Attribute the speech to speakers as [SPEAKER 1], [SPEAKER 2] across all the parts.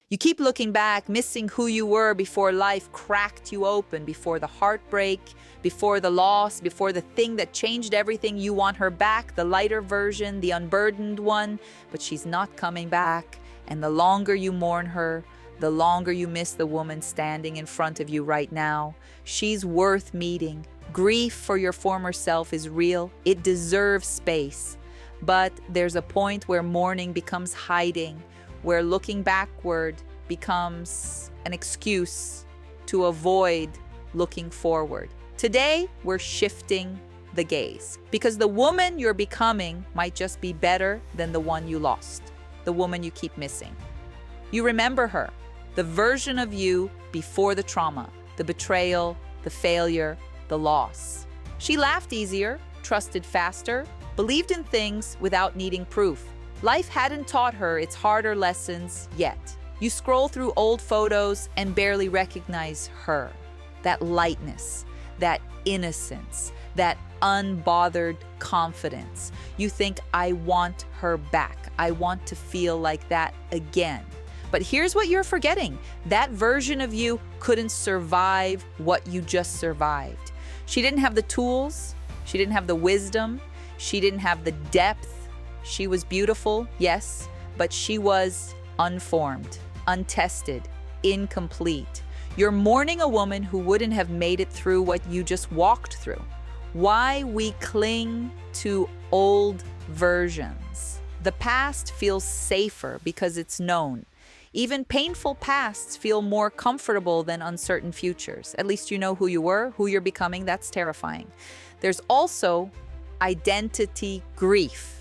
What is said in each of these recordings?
[SPEAKER 1] You keep looking back, missing who you were before life cracked you open, before the heartbreak, before the loss, before the thing that changed everything. You want her back, the lighter version, the unburdened one, but she's not coming back. And the longer you mourn her, the longer you miss the woman standing in front of you right now. She's worth meeting. Grief for your former self is real. It deserves space. But there's a point where mourning becomes hiding, where looking backward becomes an excuse to avoid looking forward. Today, we're shifting the gaze because the woman you're becoming might just be better than the one you lost, the woman you keep missing. You remember her, the version of you before the trauma, the betrayal, the failure, the loss. She laughed easier, trusted faster, believed in things without needing proof. Life hadn't taught her its harder lessons yet. You scroll through old photos and barely recognize her. That lightness, that innocence, that unbothered confidence. You think, I want her back. I want to feel like that again. But here's what you're forgetting. That version of you couldn't survive what you just survived. She didn't have the tools. She didn't have the wisdom. She didn't have the depth. She was beautiful, yes, but she was unformed, untested, incomplete. You're mourning a woman who wouldn't have made it through what you just walked through. Why we cling to old versions. The past feels safer because it's known. Even painful pasts feel more comfortable than uncertain futures. At least you know who you were, who you're becoming. That's terrifying. There's also identity grief.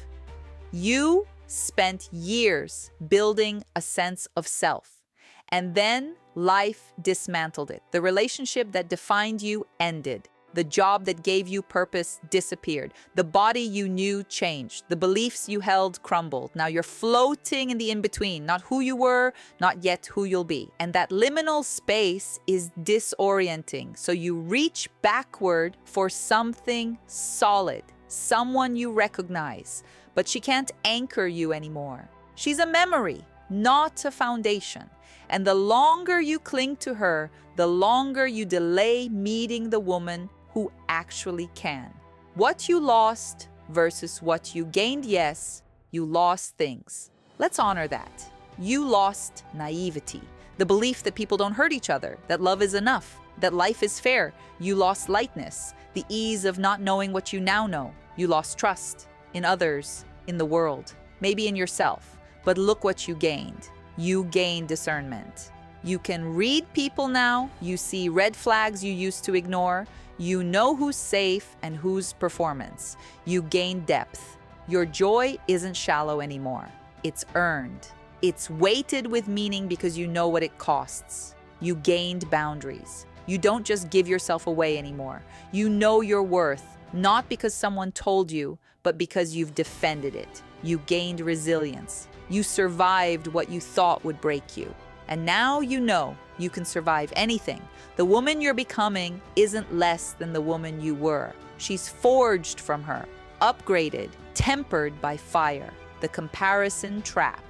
[SPEAKER 1] You spent years building a sense of self, and then life dismantled it. The relationship that defined you ended. The job that gave you purpose disappeared. The body you knew changed. The beliefs you held crumbled. Now you're floating in the in-between, not who you were, not yet who you'll be. And that liminal space is disorienting. So you reach backward for something solid, someone you recognize, but she can't anchor you anymore. She's a memory, not a foundation. And the longer you cling to her, the longer you delay meeting the woman who actually can. What you lost versus what you gained, yes, you lost things. Let's honor that. You lost naivety, the belief that people don't hurt each other, that love is enough, that life is fair. You lost lightness, the ease of not knowing what you now know. You lost trust in others, in the world, maybe in yourself. But look what you gained. You gained discernment. You can read people now. You see red flags you used to ignore. You know who's safe and who's performance. You gain depth. Your joy isn't shallow anymore. It's earned. It's weighted with meaning because you know what it costs. You gained boundaries. You don't just give yourself away anymore. You know your worth, not because someone told you, but because you've defended it. You gained resilience. You survived what you thought would break you. And now you know you can survive anything. The woman you're becoming isn't less than the woman you were. She's forged from her, upgraded, tempered by fire. The comparison trap.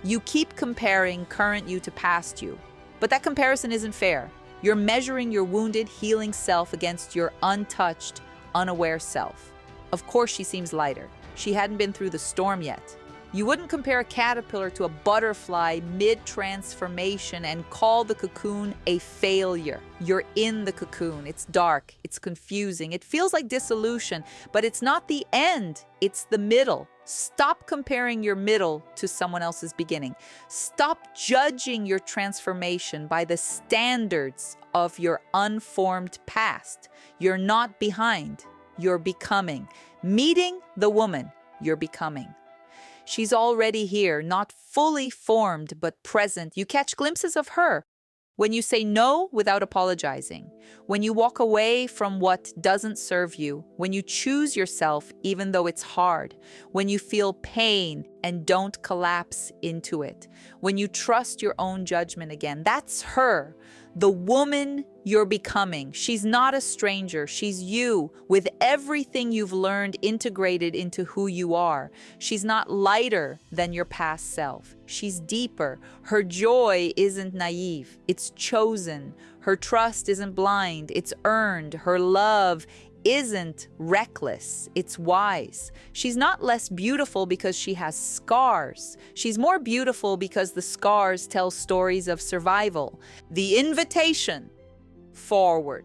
[SPEAKER 1] You keep comparing current you to past you, but that comparison isn't fair. You're measuring your wounded, healing self against your untouched, unaware self. Of course she seems lighter. She hadn't been through the storm yet. You wouldn't compare a caterpillar to a butterfly mid-transformation and call the cocoon a failure. You're in the cocoon. It's dark. It's confusing. It feels like dissolution, but it's not the end. It's the middle. Stop comparing your middle to someone else's beginning. Stop judging your transformation by the standards of your unformed past. You're not behind. You're becoming. Meeting the woman you're becoming. She's already here, not fully formed, but present. You catch glimpses of her when you say no without apologizing, when you walk away from what doesn't serve you, when you choose yourself even though it's hard, when you feel pain and don't collapse into it. When you trust your own judgment again, that's her, the woman you're becoming. She's not a stranger. She's you, with everything you've learned integrated into who you are. She's not lighter than your past self. She's deeper. Her joy isn't naive, it's chosen. Her trust isn't blind, it's earned. Her love isn't reckless, it's wise. She's not less beautiful because she has scars. She's more beautiful because the scars tell stories of survival. The invitation: forward.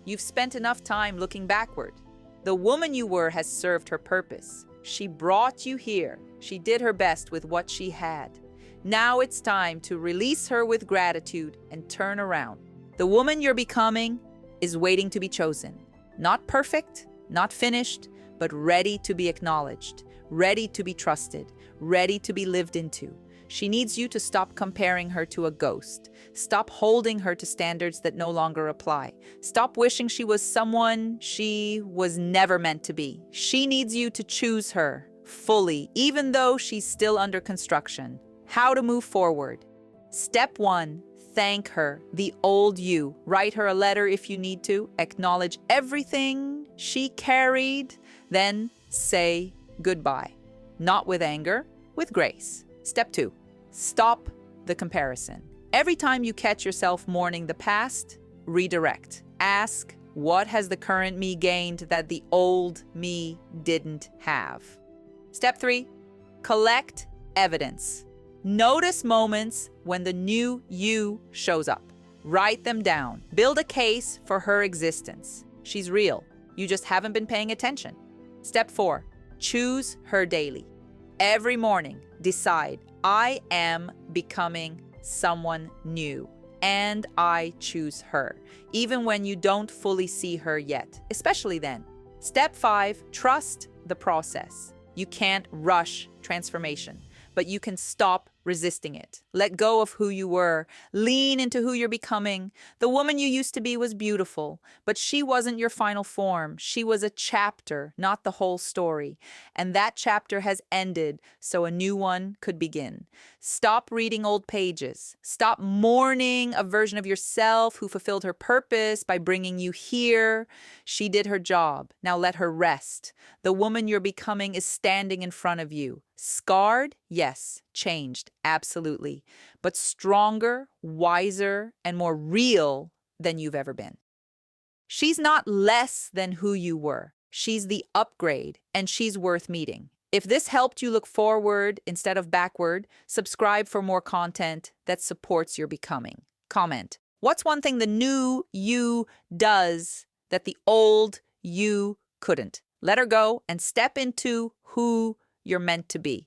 [SPEAKER 1] You've spent enough time looking backward. The woman you were has served her purpose. She brought you here. She did her best with what she had. Now it's time to release her with gratitude and turn around. The woman you're becoming is waiting to be chosen. Not perfect, not finished, but ready to be acknowledged, ready to be trusted, ready to be lived into. She needs you to stop comparing her to a ghost. Stop holding her to standards that no longer apply. Stop wishing she was someone she was never meant to be. She needs you to choose her fully, even though she's still under construction. How to move forward. Step 1. Thank her, the old you. Write her a letter if you need to. Acknowledge everything she carried. Then say goodbye. Not with anger, with grace. Step 2. Stop the comparison. Every time you catch yourself mourning the past, redirect. Ask, what has the current me gained that the old me didn't have? Step 3. Collect evidence. Notice moments when the new you shows up. Write them down. Build a case for her existence. She's real. You just haven't been paying attention. Step 4. Choose her daily. Every morning, decide, I am becoming someone new, and I choose her, even when you don't fully see her yet, especially then. Step 5. Trust the process. You can't rush transformation, but you can stop resisting it. Let go of who you were. Lean into who you're becoming. The woman you used to be was beautiful, but she wasn't your final form. She was a chapter, not the whole story. And that chapter has ended, so a new one could begin. Stop reading old pages. Stop mourning a version of yourself who fulfilled her purpose by bringing you here. She did her job. Now let her rest. The woman you're becoming is standing in front of you. Scarred? Yes. Changed? Absolutely. But stronger, wiser, and more real than you've ever been. She's not less than who you were. She's the upgrade, and she's worth meeting. If this helped you look forward instead of backward, subscribe for more content that supports your becoming. Comment, what's one thing the new you does that the old you couldn't? Let her go and step into who you're meant to be.